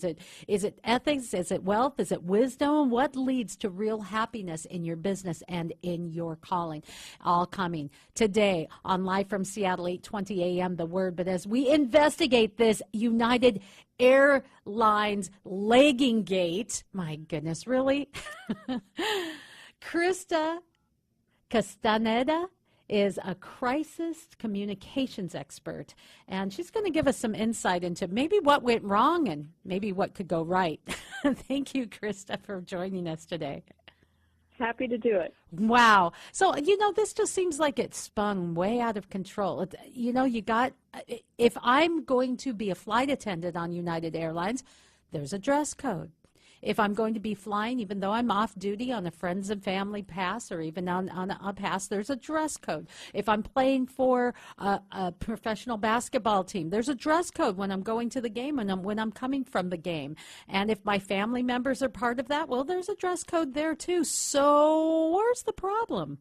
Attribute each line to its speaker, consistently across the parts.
Speaker 1: Is it ethics? Is it wealth? Is it wisdom? What leads to real happiness in your business and in your calling? All coming today on Live from Seattle, 8:20 a.m. The Word. But as we investigate this United Airlines legging gate, my goodness, really? Chrysta Castañeda is a crisis communications expert, and she's going to give us some insight into maybe what went wrong and maybe what could go right. Thank you, Chrysta, for joining us today.
Speaker 2: Happy to do it.
Speaker 1: Wow. So, this just seems like it spun way out of control. If I'm going to be a flight attendant on United Airlines, there's a dress code. If I'm going to be flying, even though I'm off duty on a friends and family pass or even on a pass, there's a dress code. If I'm playing for a professional basketball team, there's a dress code when I'm going to the game and when I'm coming from the game. And if my family members are part of that, well, there's a dress code there too. So where's the problem?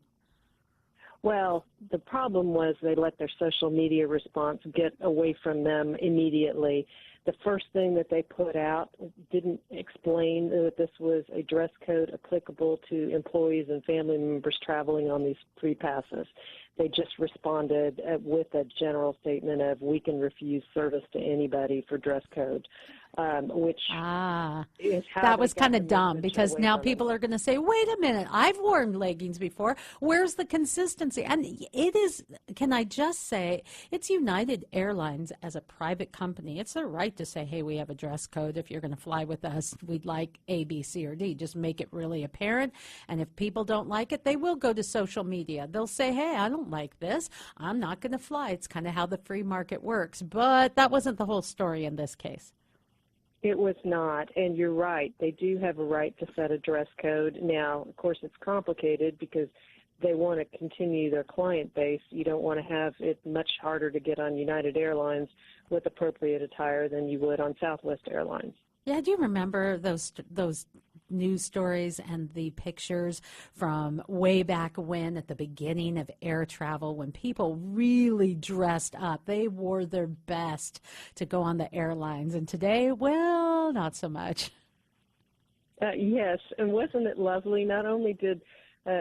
Speaker 2: Well, the problem was they let their social media response get away from them immediately. The first thing that they put out didn't explain that this was a dress code applicable to employees and family members traveling on these free passes. They just responded with a general statement of, we can refuse service to anybody for dress code, which is how
Speaker 1: that was kind
Speaker 2: of
Speaker 1: of dumb, because now people are going to say, wait a minute, I've worn leggings before. Where's the consistency? And it is, can I just say, it's United Airlines as a private company. It's their right to say, hey, we have a dress code. If you're going to fly with us, we'd like A, B, C, or D. Just make it really apparent. And if people don't like it, they will go to social media. They'll say, hey, I don't like this. I'm not going to fly. It's kind of how the free market works. But that wasn't the whole story in this case.
Speaker 2: It was not, and you're right. They do have a right to set a dress code. Now, of course, it's complicated because they want to continue their client base. You don't want to have it much harder to get on United Airlines with appropriate attire than you would on Southwest Airlines.
Speaker 1: Yeah, do you remember those news stories and the pictures from way back when, at the beginning of air travel, when people really dressed up? They wore their best to go on the airlines. And today, well, not so much.
Speaker 2: Yes, and wasn't it lovely? Not only did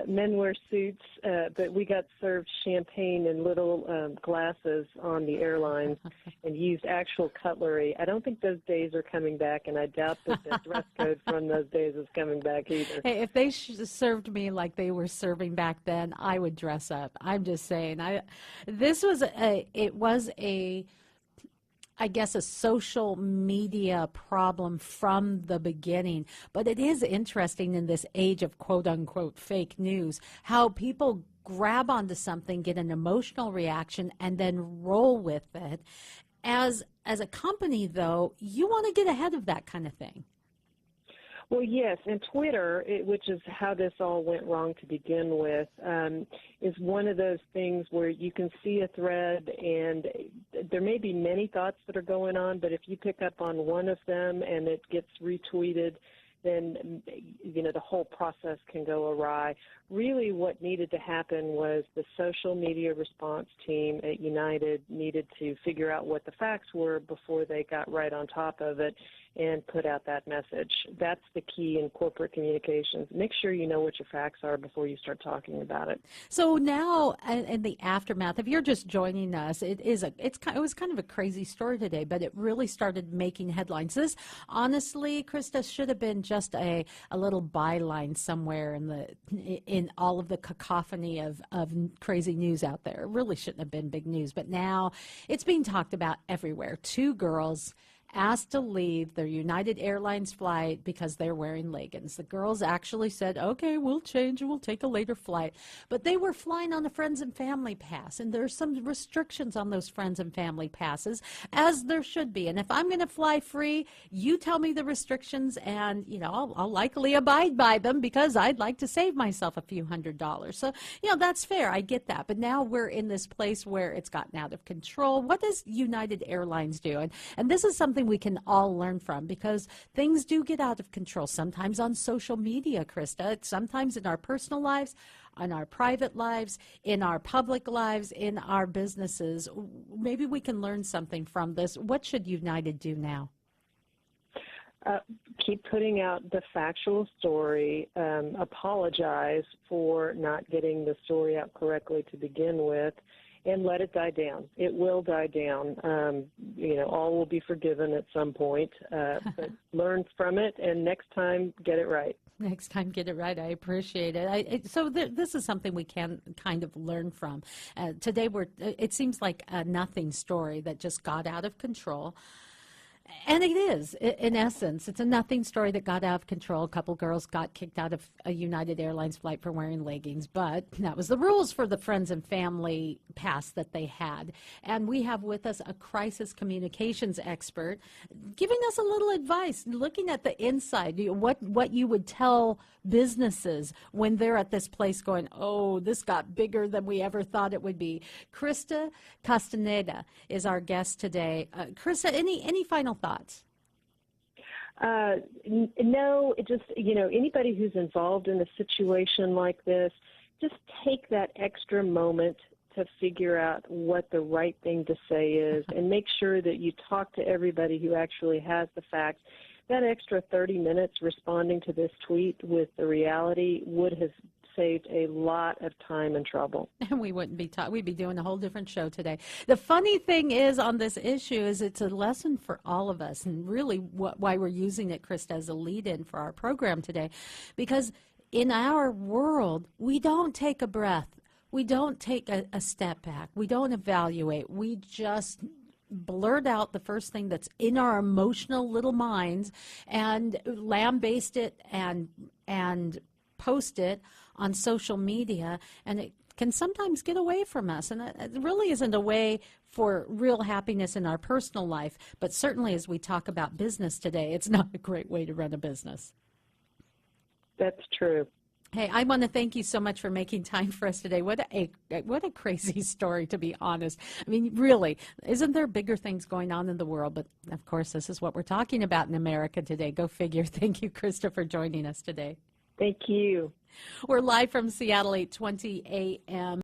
Speaker 2: men wear suits, but we got served champagne in little glasses on the airlines and used actual cutlery. I don't think those days are coming back, and I doubt that the dress code from those days is coming back either.
Speaker 1: Hey, if they served me like they were serving back then, I would dress up. I'm just saying. It was I guess, a social media problem from the beginning. But it is interesting in this age of quote-unquote fake news, how people grab onto something, get an emotional reaction, and then roll with it. As a company, though, you want to get ahead of that kind of thing.
Speaker 2: Well, yes, and Twitter, which is how this all went wrong to begin with, is one of those things where you can see a thread and there may be many thoughts that are going on, but if you pick up on one of them and it gets retweeted, then, the whole process can go awry. Really what needed to happen was the social media response team at United needed to figure out what the facts were before they got right on top of it and put out that message. That's the key in corporate communications. Make sure you know what your facts are before you start talking about it.
Speaker 1: So now, in the aftermath, if you're just joining us, it was kind of a crazy story today, but it really started making headlines. This, honestly, Chrysta, should have been just a little byline somewhere in all of the cacophony of crazy news out there. It really shouldn't have been big news, but now it's being talked about everywhere. Two girls asked to leave their United Airlines flight because they're wearing leggings. The girls actually said, okay, we'll change and we'll take a later flight. But they were flying on a friends and family pass, and there's some restrictions on those friends and family passes, as there should be. And if I'm going to fly free, you tell me the restrictions, and I'll likely abide by them because I'd like to save myself a few $100s. So, that's fair. I get that. But now we're in this place where it's gotten out of control. What does United Airlines do? And this is something we can all learn from, because things do get out of control, sometimes on social media, Chrysta, sometimes in our personal lives, in our private lives, in our public lives, in our businesses. Maybe we can learn something from this. What should United do now?
Speaker 2: Keep putting out the factual story. Apologize for not getting the story out correctly to begin with, and let it die down. It will die down. All will be forgiven at some point, but learn from it, and next time, get it right.
Speaker 1: Next time, get it right. I appreciate it. This is something we can kind of learn from. Today, it seems like a nothing story that just got out of control. And it is, in essence, it's a nothing story that got out of control. A couple girls got kicked out of a United Airlines flight for wearing leggings, but that was the rules for the friends and family pass that they had. And we have with us a crisis communications expert giving us a little advice, looking at the inside, what you would tell businesses when they're at this place going, oh, this got bigger than we ever thought it would be. Chrysta Castañeda is our guest today. Chrysta, any final thoughts?
Speaker 2: No, anybody who's involved in a situation like this, just take that extra moment to figure out what the right thing to say is and make sure that you talk to everybody who actually has the facts. That extra 30 minutes responding to this tweet with the reality would have saved a lot of time and trouble.
Speaker 1: And we wouldn't be we'd be doing a whole different show today. The funny thing is on this issue is it's a lesson for all of us, and really why we're using it, Chrysta, as a lead-in for our program today, because in our world, we don't take a breath. We don't take a step back. We don't evaluate. We just blurt out the first thing that's in our emotional little minds and lambaste it and post it on social media, and it can sometimes get away from us. And it really isn't a way for real happiness in our personal life, but certainly as we talk about business today, it's not a great way to run a business.
Speaker 2: That's true.
Speaker 1: Hey, I want to thank you so much for making time for us today. What a crazy story, to be honest. I mean, really, isn't there bigger things going on in the world? But, of course, this is what we're talking about in America today. Go figure. Thank you, Chrysta, for joining us today.
Speaker 2: Thank you.
Speaker 1: We're live from Seattle, 8:20 a.m.